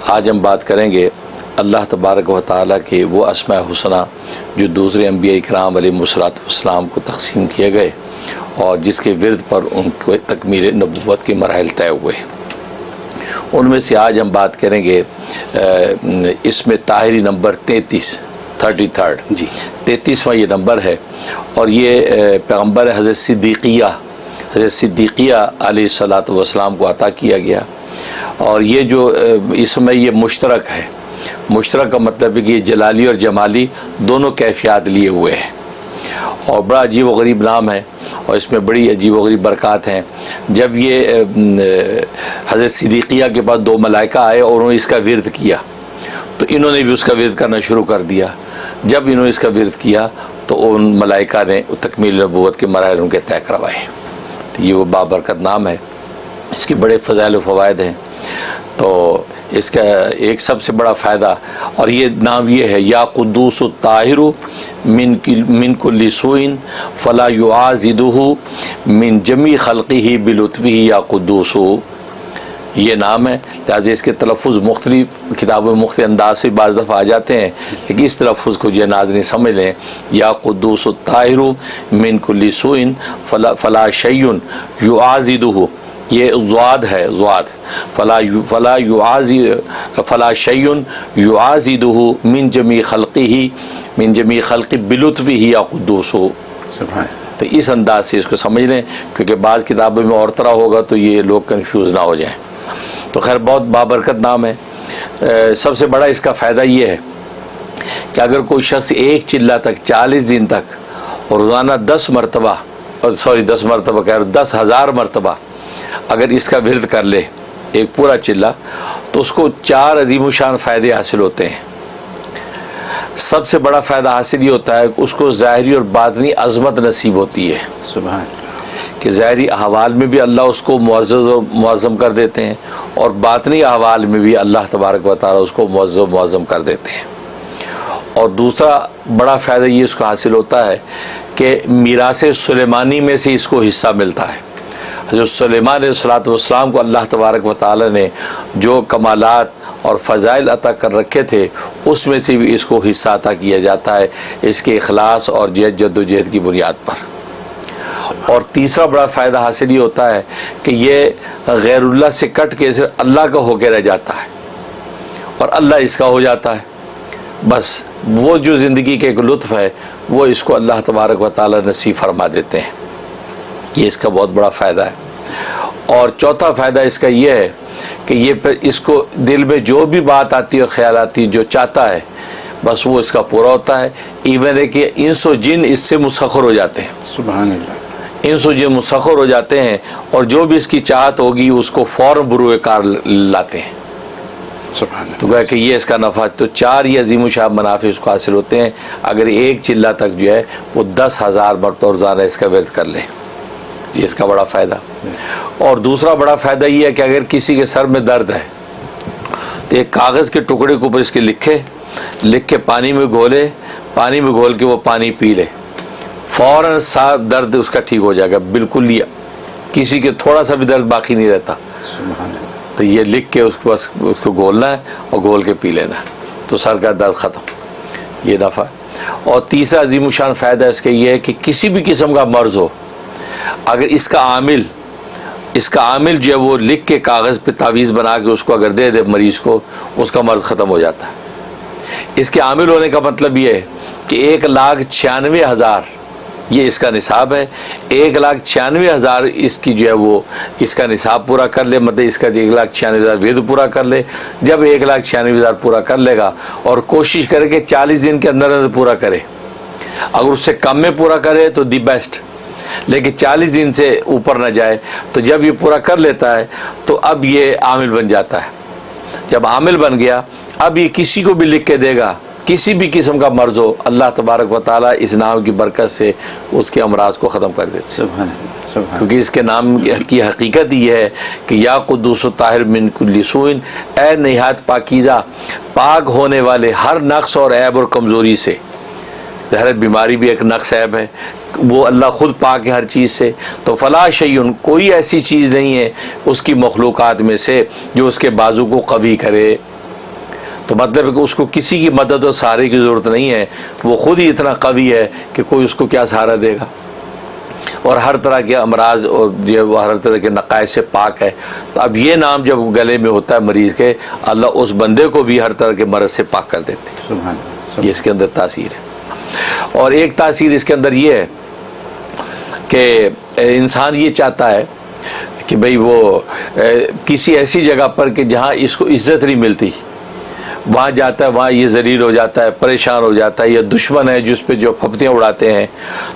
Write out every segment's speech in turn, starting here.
आज हम बात करेंगे अल्लाह तबारक व तआला के वो अस्माए हुस्ना जो दूसरे अंबिया इकराम अलैहिस्सलाम को तक़सीम किए गए और जिसके विरद पर उनको तकमील नबुव्वत के मराहिल तय हुए। उनमें से आज हम बात करेंगे इसमें ताहिरी नंबर 33 जी 33वां ये नंबर है और ये पैगम्बर हज़रत सिद्दीक़िया अलैहिस्सलातु वस्सलाम को अता किया गया। और ये जो इसमें ये मुश्तरक है, मुश्तरक का मतलब है कि ये जलाली और जमाली दोनों कैफियत लिए हुए हैं और बड़ा अजीब व गरीब नाम है और इसमें बड़ी अजीब व गरीब बरक़ात हैं। जब ये हज़रत सिद्दीक़िया के पास 2 मलाइका आए और उन्होंने इसका विरद किया तो इन्होंने भी उसका विरद करना शुरू कर दिया। जब इन्होंने इसका विरद किया तो उन मलाइका ने तकमील नबुव्वत के मराहिल उनके तय करवाए। तो ये वो बाबरकत नाम है, इसके बड़े फ़ज़ाइल व फ़वाइद हैं। तो इसका एक सबसे बड़ा फ़ायदा और ये नाम ये है, या क़ुद्दूस ताहिरु मिन कुल्लि सूइन फ़ला युआज़िदुहु मिन जमी ख़ल्क़िही बिलुत्फ़िही या क़ुद्दूसु, ये नाम है। लिहाजा इसके तलफ़ुज़ मुख्तलिफ़ किताबों में मुख्तलिफ़ अंदाज से बाज़ दफ़ा आ जाते हैं, लेकिन इस तलफ़ुज़ को जो नाज़रीन समझ लें, या क़ुद्दूस ताहिरु मिन कुल्लि सूइन फ़ला शैउन युआज़िदुहु, ये ज़्वाद है, ज़्वाद फ़ला शैउन युआज़िदुहु मिन जमी ख़ल्क़ि बिलुत्फ़िही या क़ुद्दूसु। तो इस अंदाज से इसको समझ लें, क्योंकि बाज़ किताबों में और तरह होगा तो ये लोग कन्फ्यूज़ ना हो जाएं। तो खैर बहुत बाबरकत नाम है। सबसे बड़ा इसका फ़ायदा ये है कि अगर कोई शख्स एक चिल्ला तक 40 दिन तक और रोज़ाना 10 मरतबा कह रहा 10,000 मरतबा अगर इसका विरद कर ले एक पूरा चिल्ला, तो उसको 4 अजीमुशान फ़ायदे हासिल होते हैं। सबसे बड़ा फ़ायदा हासिल ये होता है कि उसको ज़ाहिरी और बातनी अज़मत नसीब होती है। सुभान कि ज़ाहिरी अहवाल में भी अल्लाह उसको मुअज़्ज़ज़ और मुअज़्ज़म कर देते हैं और बातनी अहवाल में भी अल्लाह तबारक व तआला उसको मुअज़्ज़ज़ और मुअज़्ज़म कर देते हैं। और दूसरा बड़ा फ़ायदा ये इसको हासिल होता है कि मीरासे सुलेमानी में से इसको हिस्सा मिलता है। जो सुलेमान अलैहिस्सलाम को अल्लाह तबारक व तआला ने जो कमालात और फ़ज़ाइल अता कर रखे थे उसमें से भी इसको हिस्सा अता किया जाता है, इसके इखलास और जद्दोजहद की बुनियाद पर। और तीसरा बड़ा फ़ायदा हासिल ये होता है कि ये गैरुल्लाह से कट के सिर्फ अल्लाह का होकर रह जाता है और अल्लाह इसका हो जाता है। बस वो जो ज़िंदगी के एक लुत्फ़ है वो इसको अल्लाह तबारक व तआला नसीब फरमा देते हैं। ये इसका बहुत बड़ा फ़ायदा है। और चौथा फ़ायदा इसका ये है कि ये इसको दिल में जो भी बात आती है और ख्याल आती है, जो चाहता है बस वो इसका पूरा होता है। इवन है कि इंस और जिन इससे मुसख़्ख़र हो जाते हैं। सुभान अल्लाह, इंस और जिन मुसख़्ख़र हो जाते हैं और जो भी इसकी चाहत होगी उसको फ़ौरन बुरुए कार लाते हैं। सुभान तो कहा कि ये इसका नफ़ा। तो 4 ये अज़ीमुशान मनाफ़े उसको हासिल होते हैं अगर एक चिल्ला तक जो है वो 10,000 मरतबा रोज़ाना इसका विरद कर ले। ये इसका बड़ा फ़ायदा। और दूसरा बड़ा फ़ायदा ये है कि अगर किसी के सर में दर्द है तो एक कागज़ के टुकड़े के ऊपर इसके लिख के पानी में घोल के वो पानी पी ले, फ़ौरन सा दर्द उसका ठीक हो जाएगा। बिल्कुल ही किसी के थोड़ा सा भी दर्द बाकी नहीं रहता। तो ये लिख के उसको घोलना है और घोल के पी लेना है तो सर का दर्द ख़त्म। ये नफ़ा। और तीसरा अज़ीमुशान फ़ायदा इसका ये है कि किसी भी किस्म का मर्ज़ हो, अगर इसका आमिल जो है वो लिख के कागज़ पे तावीज़ बना के उसको अगर दे दे मरीज़ को, उसका मर्ज़ ख़त्म हो जाता है। इसके आमिल होने का मतलब ये है कि 1,96,000 ये इसका निसाब है। 1,96,000 इसकी जो है वो इसका निसाब पूरा कर ले, मतलब इसका 1,96,000 विरद पूरा कर ले। जब 1,96,000 पूरा कर लेगा और कोशिश करे कि 40 दिन के अंदर अंदर पूरा करे, अगर उससे कम में पूरा करे तो दी बेस्ट, लेकिन 40 दिन से ऊपर ना जाए। तो जब ये पूरा कर लेता है तो अब ये आमिल बन जाता है। जब आमिल बन गया अब ये किसी को भी लिख के देगा, किसी भी किस्म का मर्ज़ हो, अल्लाह तबारक व तआला इस नाम की बरकत से उसके अमराज को ख़त्म कर देते हैं। क्योंकि इसके नाम की हकीकत ये है कि या क़ुद्दूस ताहिर मिन कुल्लि सूइन, ए निहायत पाकीज़ा पाक होने वाले हर नक्स और ऐब और कमज़ोरी से। हर बीमारी भी एक नक्स ऐब है, वो अल्लाह ख़ुद पाक है हर चीज़ से। तो फ़ला शैउन, कोई ऐसी चीज़ नहीं है उसकी मखलूक़ात में से जो उसके बाजू को कवी करे, तो मतलब है कि उसको किसी की मदद और सहारे की ज़रूरत नहीं है, वो ख़ुद ही इतना कवी है कि कोई उसको क्या सहारा देगा। और हर तरह के अमराज और जो हर तरह के नक़ाइस से पाक है। तो अब ये नाम जब गले में होता है मरीज़ के, अल्लाह उस बंदे को भी हर तरह के मरज़ से पाक कर देते हैं। सुभान अल्लाह। ये इसके अंदर तासीर है। और एक तासीर इसके अंदर ये है कि इंसान ये चाहता है कि भाई वो किसी ऐसी जगह पर कि जहाँ इसको इज़्ज़त नहीं मिलती, वहाँ जाता है, वहाँ ये ज़लील हो जाता है, परेशान हो जाता है, या दुश्मन है जिस पे जो फप्तियाँ उड़ाते हैं।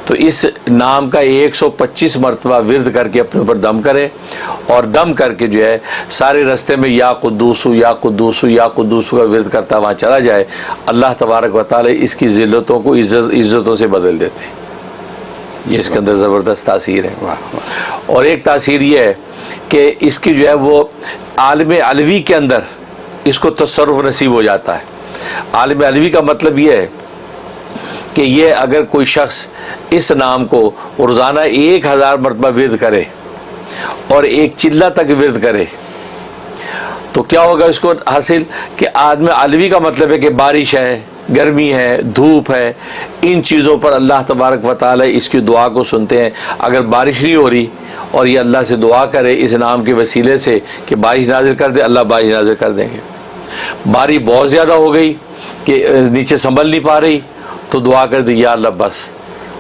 तो इस नाम का 125 मरतबा विर्द करके अपने ऊपर दम करे, और दम करके जो है सारे रास्ते में या कुद्दूसु या कुद्दूसु या कुद्दूसु का विर्द करता वहाँ चला जाए, अल्लाह तबारक व तआला इसकी ज़िल्लतों को इज़्ज़तों से बदल देते हैं। ये इसके अंदर ज़बरदस्त तासीर है। वाह वाह। और एक तासीर ये है कि इसकी जो है वो आलम अलवी के अंदर इसको तसर्रुफ़ नसीब हो जाता है। आलम अलवी का मतलब ये है कि ये अगर कोई शख्स इस नाम को रोज़ाना 1000 मरतबा विर्द करे और एक चिल्ला तक विर्द करे, तो क्या होगा इसको हासिल कि आदमी अलवी का मतलब है कि बारिश है, गर्मी है, धूप है, इन चीज़ों पर अल्लाह तबारक व तआला इसकी दुआ को सुनते हैं। अगर बारिश नहीं हो रही और ये अल्लाह से दुआ करे इस नाम के वसीले से कि बारिश नाज़िल कर दे, अल्लाह बारिश नाज़िल कर देंगे। बारिश बहुत ज़्यादा हो गई कि नीचे संभल नहीं पा रही, तो दुआ कर दी, या अल्लाह बस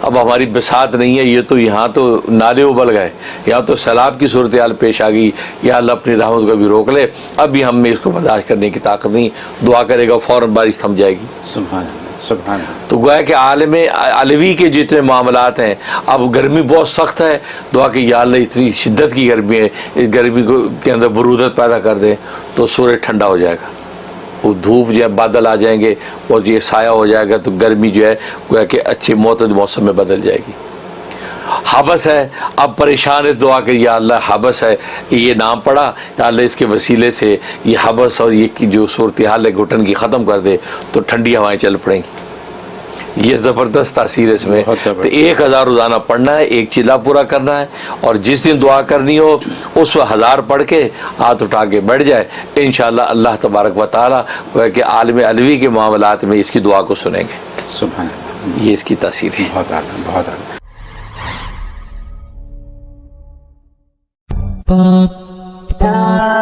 अब हमारी बसात नहीं है, ये तो यहाँ तो नाले उबल गए, यहाँ तो सैलाब की सूरत हाल पेश आ गई, या अल्लाह अपनी रहमत को भी रोक ले, अब भी हम में इसको बर्दाश्त करने की ताकत नहीं। दुआ करेगा फ़ौरन बारिश थम जाएगी। सुभान अल्लाह, सुभान अल्लाह। तो गोया कि आलम अलवी के जितने मामलात हैं, अब गर्मी बहुत सख्त है, दुआ कि या अल्लाह इतनी शिद्दत की गर्मी है, इस गर्मी को के अंदर बरूदत पैदा कर दे, तो सूरज ठंडा हो जाएगा, वो धूप जो है बादल आ जाएंगे और ये साया हो जाएगा, तो गर्मी जो है गोया कि अच्छी मौतद मौसम में बदल जाएगी। हबस है, अब परेशान है, दुआ करिए या अल्लाह हबस है, ये नाम पढ़ा, या अल्लाह इसके वसीले से ये हबस और ये की जो सूरत हाल है घुटन की ख़त्म कर दे, तो ठंडी हवाएं चल पड़ेंगी। ये ज़बरदस्त तासीर है इसमें। तो 1000 रोज़ाना पढ़ना है, एक चिल्ला पूरा करना है, और जिस दिन दुआ करनी हो उस वक्त 1000 पढ़ के हाथ उठा के बैठ जाए, इंशाअल्लाह अल्लाह तबारक व तआला कि आलिम अलवी के मामलात में इसकी दुआ को सुनेंगे। सुभान अल्लाह। ये इसकी तासीर है। बहुत आला, बहुत आला। ba